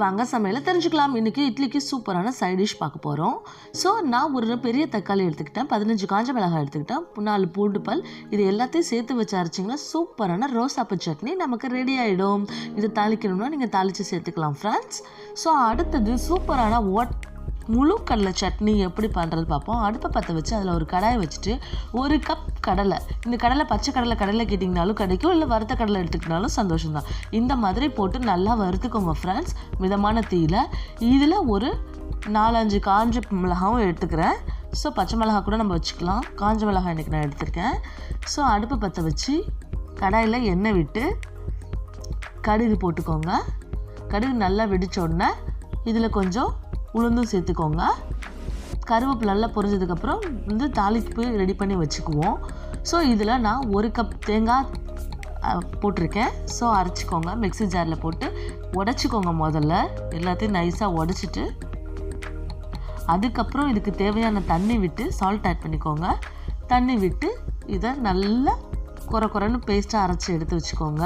வாங்க சமையலை தெரிஞ்சுக்கலாம். இன்றைக்கி இட்லிக்கு சூப்பரான சைட் டிஷ் பார்க்க போகிறோம். ஸோ நான் ஒரு பெரிய தக்காளி எடுத்துக்கிட்டேன், 15 காஞ்ச மிளகாய் எடுத்துக்கிட்டேன், 4 பூண்டு பல், இது எல்லாத்தையும் சேர்த்து வச்சு அரைச்சிங்கன்னா சூப்பரான ரோசாப்பு சட்னி நமக்கு ரெடி ஆகிடும். இது தாளிக்கணும்னா நீங்கள் தாளித்து சேர்த்துக்கலாம் ஃப்ரெண்ட்ஸ். ஸோ அடுத்தது சூப்பரான முழு கடலை சட்னி எப்படி பண்ணுறது பார்ப்போம். அடுப்பை பற்ற வச்சு அதில் ஒரு கடாயை வச்சுட்டு 1 கப் கடலை, இந்த கடலை பச்சை கடலை கேட்டிங்கனாலும் கிடைக்கும், இல்லை வறுத்த கடலை எடுத்துக்கிட்டாலும் சந்தோஷம்தான். இந்த மாதிரி போட்டு நல்லா வறுத்துக்கோங்க ஃப்ரெண்ட்ஸ் மிதமான தீயில். இதில் ஒரு 4-5 காஞ்ச மிளகாவும் எடுத்துக்கிறேன். ஸோ பச்சை மிளகா கூட நம்ம வச்சுக்கலாம், காஞ்ச மிளகாய் இன்றைக்கி நான் எடுத்திருக்கேன். ஸோ அடுப்பை பற்ற வச்சு கடாயில் எண்ணெய் விட்டு கடுகு போட்டுக்கோங்க. கடுகு நல்லா வெடித்த உடனே இதில் கொஞ்சம் உளுந்தும் சேர்த்துக்கோங்க. கருவேப்பிலை நல்லா பொரிஞ்சதுக்கப்புறம் தாளிப்பு ரெடி பண்ணி வச்சுக்குவோம். ஸோ இதில் நான் 1 கப் தேங்காய் போட்டிருக்கேன். ஸோ அரைச்சிக்கோங்க, மிக்ஸி ஜாரில் போட்டு உடச்சிக்கோங்க. முதல்ல எல்லாத்தையும் நைஸாக உடச்சிட்டு அதுக்கப்புறம் இதுக்கு தேவையான தண்ணி விட்டு சால்ட் ஆட் பண்ணிக்கோங்க. தண்ணி விட்டு இதை நல்லா குறைன்னு பேஸ்ட்டாக அரைச்சி எடுத்து வச்சுக்கோங்க.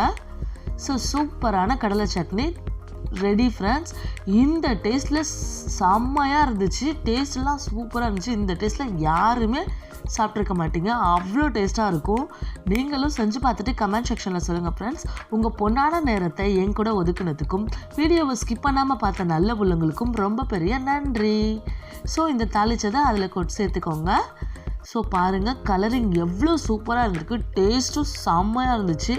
ஸோ சூப்பரான கடலை சட்னி ரெடி ஃப்ரெண்ட்ஸ். இந்த டேஸ்ட்டில் செம்மையாக இருந்துச்சு, டேஸ்ட்லாம் சூப்பராக இருந்துச்சு. இந்த டேஸ்ட்டில் யாருமே சாப்பிட்ருக்க மாட்டீங்க, அவ்வளோ டேஸ்ட்டாக இருக்கும். நீங்களும் செஞ்சு பார்த்துட்டு கமெண்ட் செக்ஷனில் சொல்லுங்கள் ஃப்ரெண்ட்ஸ். உங்கள் பொன்னான நேரத்தை என் கூட ஒதுக்குனதுக்கும் வீடியோவை ஸ்கிப் பண்ணாமல் பார்த்த நல்ல உள்ளவங்களுக்கும் ரொம்ப பெரிய நன்றி. ஸோ இந்த தாளிச்சதை அதில் கொண்டு சேர்த்துக்கோங்க. ஸோ பாருங்கள் கலரிங் எவ்வளோ சூப்பராக இருந்திருக்கு, டேஸ்ட்டும் செம்மையாக இருந்துச்சு.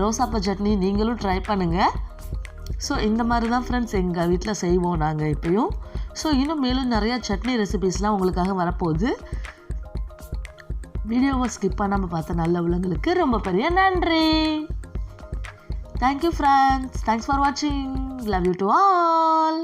ரோசாப்பா சட்னி நீங்களும் ட்ரை பண்ணுங்கள். ஸோ இந்த மாதிரி தான் ஃப்ரெண்ட்ஸ் எங்கள் வீட்டில் செய்வோம் நாங்கள் இப்போயும். ஸோ இன்னும் மேலும் நிறையா சட்னி ரெசிபீஸ்லாம் உங்களுக்காக வரப்போகுது. வீடியோவை ஸ்கிப் பண்ணாமல் பார்த்த நல்ல உள்ளவங்களுக்கு ரொம்ப பெரிய நன்றி. தேங்க்யூ ஃப்ரெண்ட்ஸ், தேங்க்ஸ் ஃபார் வாட்சிங், லவ் யூ டு ஆல்.